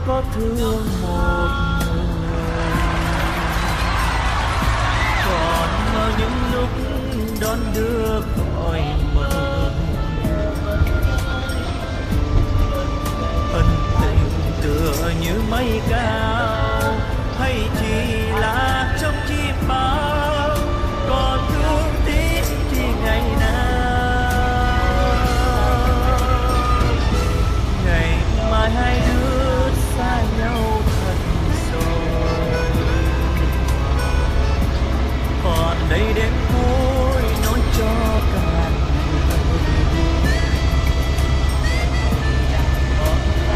có thương một người. Còn ở những lúc đón đưa cõi mơ, ân tình tựa như mây cao, hay chỉ là trong chim bao, còn thương tiếc thì ngày nào. Ngày mai hai đứa xa nhau thật rồi, còn đây đến cuối nói cho cả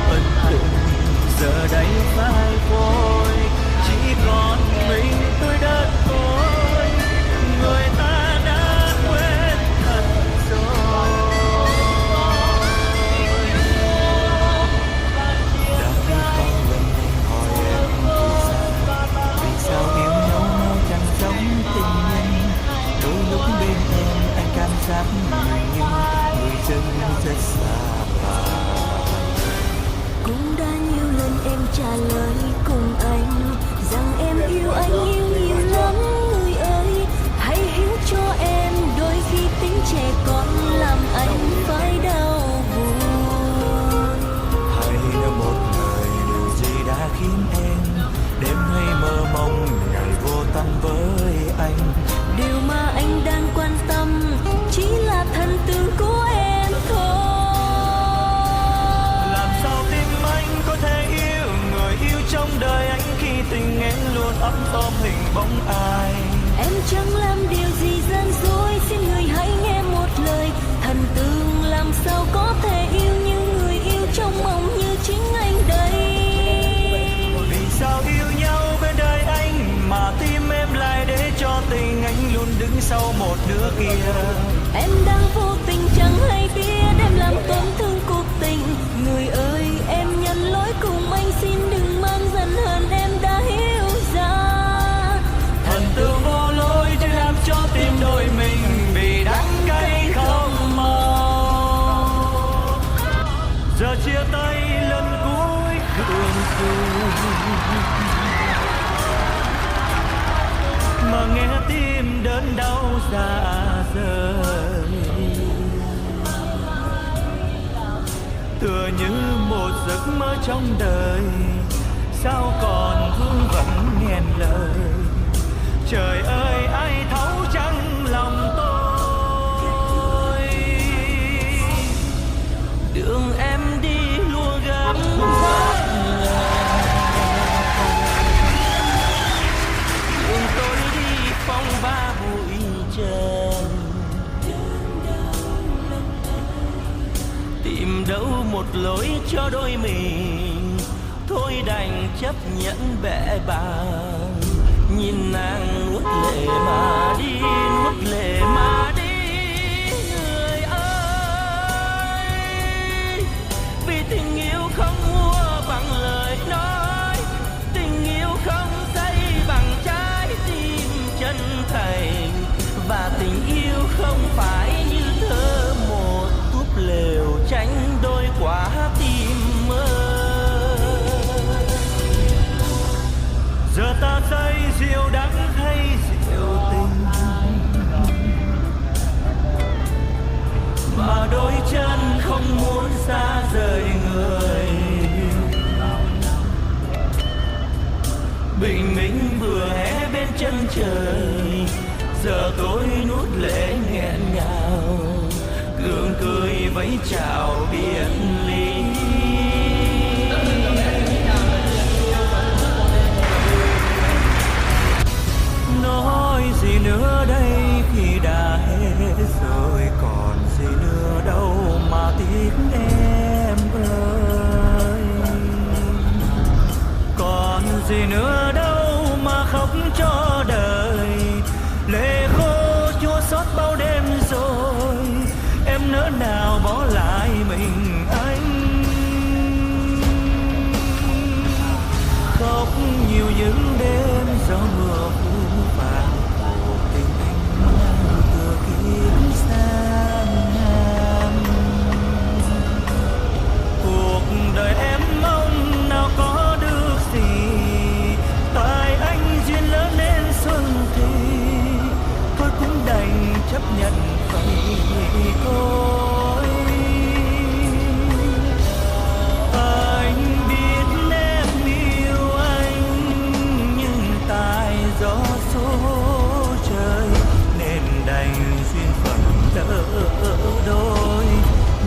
ân tình giờ đây phai phôi, chỉ còn mình tôi đơn côi, người ta đã quên thật rồi. Đã biết bao lần anh hỏi em vì sao yêu nhau mau chẳng giống tình nhân. Đôi lúc bên em anh cảm giác như người dân rất xa lạ. Cũng đã nhiều lần em trả lời cùng anh rằng em yêu anh yêu nhiều lắm người ơi. Hãy hiểu cho em đôi khi tính trẻ con làm anh phải đau buồn. Hãy nói một lời điều gì đã khiến em đêm hay mơ mộng ngày vô tâm với anh. Điều mà anh đang quan tâm chỉ là thần tượng của em thôi. Làm sao tim anh có thể yêu người yêu trong đời anh khi tình em luôn ấm ôm hình bóng ai. Em chẳng làm điều gì gian dối, xin người hãy nghe một lời. Thần tượng làm sao có thể yêu như người yêu trong mộng như chính anh đây. Vì sao yêu nhau bên đời anh mà tim em lại để cho tình anh luôn đứng sau một đứa kia. Em đang vô tình chẳng hay biết em làm tổn thương cuộc tình. Người ơi em nhận lỗi cùng anh, xin đừng mang giận hờn em đã hiểu ra. Thần tượng vô lỗi chứ làm cho tim đôi mình bị đắng cay không màu. Giờ chia tay lần cuối đường cùng, mà nghe tim đớn đau dạ rời. Tựa như một giấc mơ trong đời, sao còn vương vẫn nghẹn lời. Trời ơi ai thấu chẳng lòng tôi. Đường em đi lùa gắm vất đường tôi đi phong ba bụi trần. Tìm đâu một lối cho đôi mình, thôi đành chấp nhận bẽ bàng. Nhìn nàng nuốt lệ mà đi, nuốt lệ mà đi người ơi. Vì tình yêu không mua bằng lời nói, tình yêu không xây bằng trái tim chân thành. Và tình yêu không phải như thơ một túp lều tránh đôi quả tim mơ. Giờ ta say rượu đắng hay rượu tình, mà đôi chân không muốn xa rời người. Bình minh vừa hé bên chân trời, giờ tôi nuốt lệ nghẹn ngào, gượng cười vẫy chào biệt ly. Nói gì nữa đây khi đã hết rồi, còn gì nữa đâu mà tiếc em ơi. Còn gì nữa đâu mà khóc cho đời, lệ khô chua xót bao đêm rồi. Em nỡ nào bỏ lại mình anh, khóc nhiều những đêm gió mưa phù phàng. Cuộc tình anh từ kiếp sang năm, cuộc đời em mong nào có côi. Anh biết em yêu anh, nhưng tại gió số trời nên đành duyên phận lỡ đôi.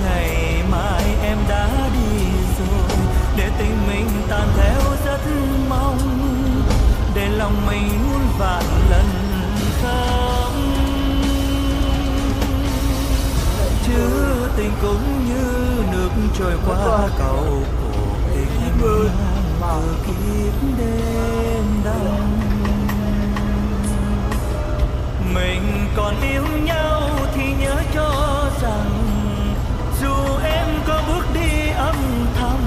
Ngày mai em đã đi rồi, để tình mình tan theo rất mong, để lòng mình muôn vạn lần khóc. Chứ tình cũng như nước trôi qua cầu, cuộc tình từ kiếp đêm đông. Mình còn yêu nhau thì nhớ cho rằng, dù em có bước đi âm thầm,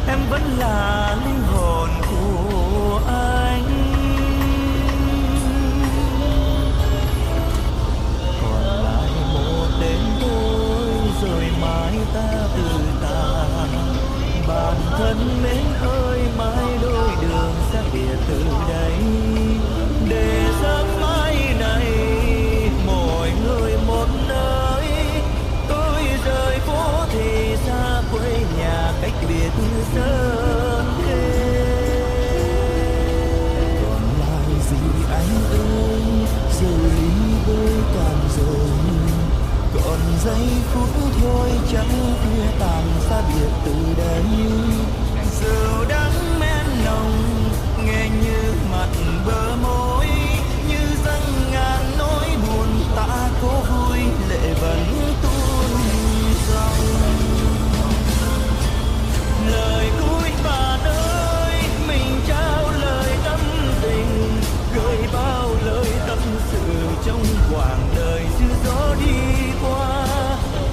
em vẫn là linh hồn của anh. Còn lại một đêm thôi rồi mai ta từ tàn. Bản thân mến ơi, mai đôi đường xa biệt từ đây, để giấc mai này mỗi người một nơi. Tôi rời phố thì xa quê nhà, cách biệt như sơn thề. Còn lại gì anh ơi, giờ đi với cạn rồi. Còn giây phút thôi chẳng khuya tàn xa biệt từ đây. Rượu đắng men nồng nghe như mặn bờ môi, như dâng ngàn nỗi buồn ta cố vui, lệ vẫn tuôn dòng. Lời cuối bạn ơi, mình trao lời tâm tình, gửi bao lời tâm sự trong quãng đời như gió đi qua.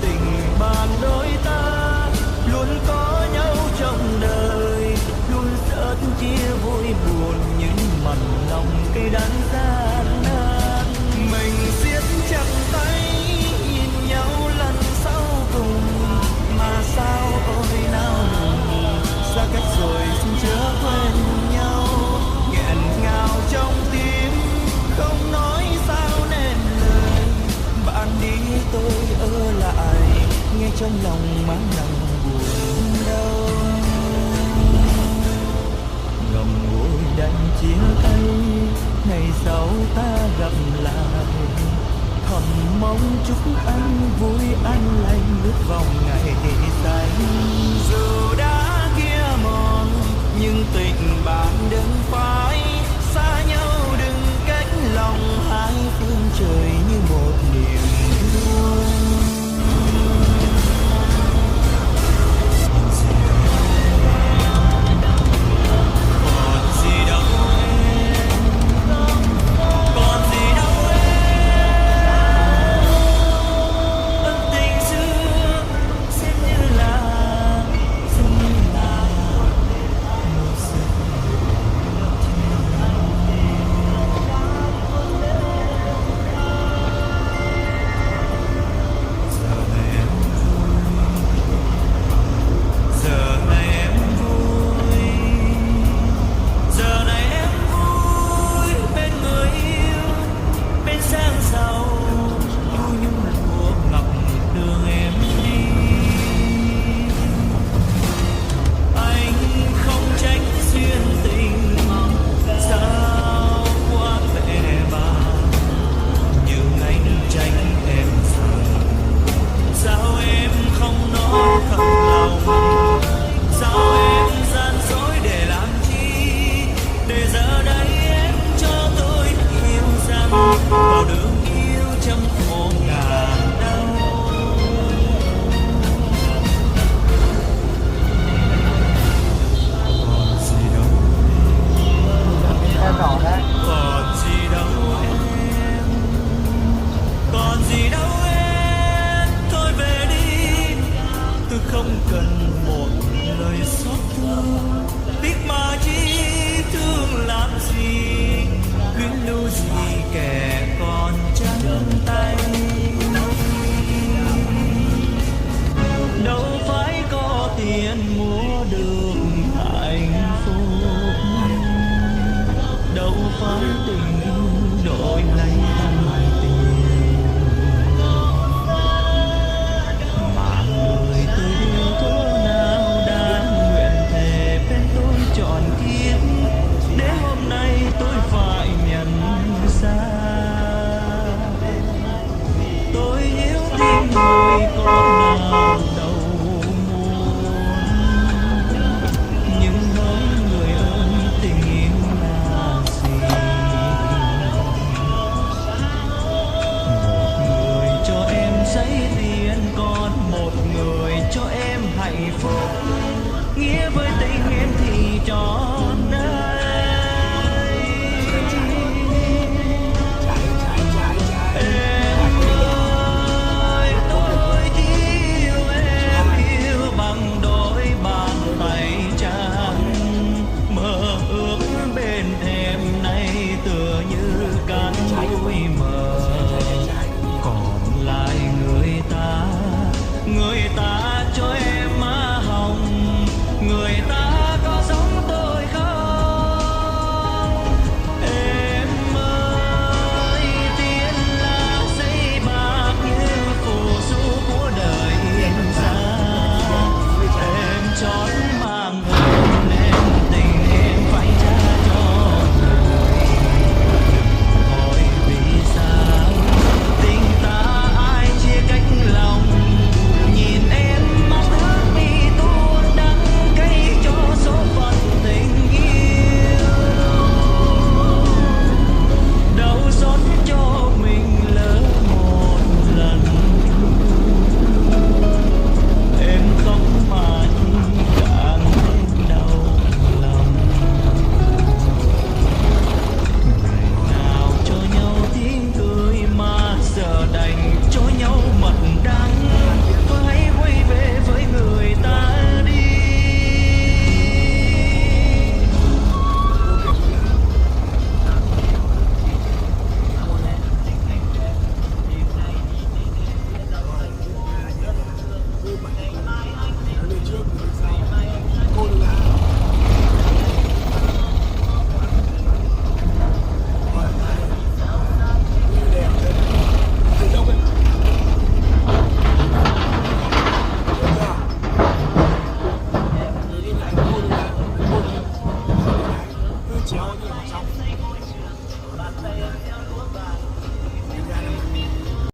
Tình bạn đôi ta luôn có nhau trong đời, luôn sợ chia vui buồn, những mặn lòng cây đắng gian nan. Mình siết chặt tay nhìn nhau lần sau cùng, mà sao ôi nào ngừng, xa cách rồi xin chớ quên nhau. Nghẹn ngào trong tim không nói sao nên lời, bạn đi tôi ở lại, nghe trong lòng mang nặng buồn đau. Ngậm ngùi đành chia tay, ngày sau ta gặp lại. Thầm mong chúc anh vui an lành bước vào ngày xanh. Dù đã kia mòn nhưng tình bạn đừng phai, xa nhau đừng cách lòng, hai phương trời như một niềm thương. nghĩa với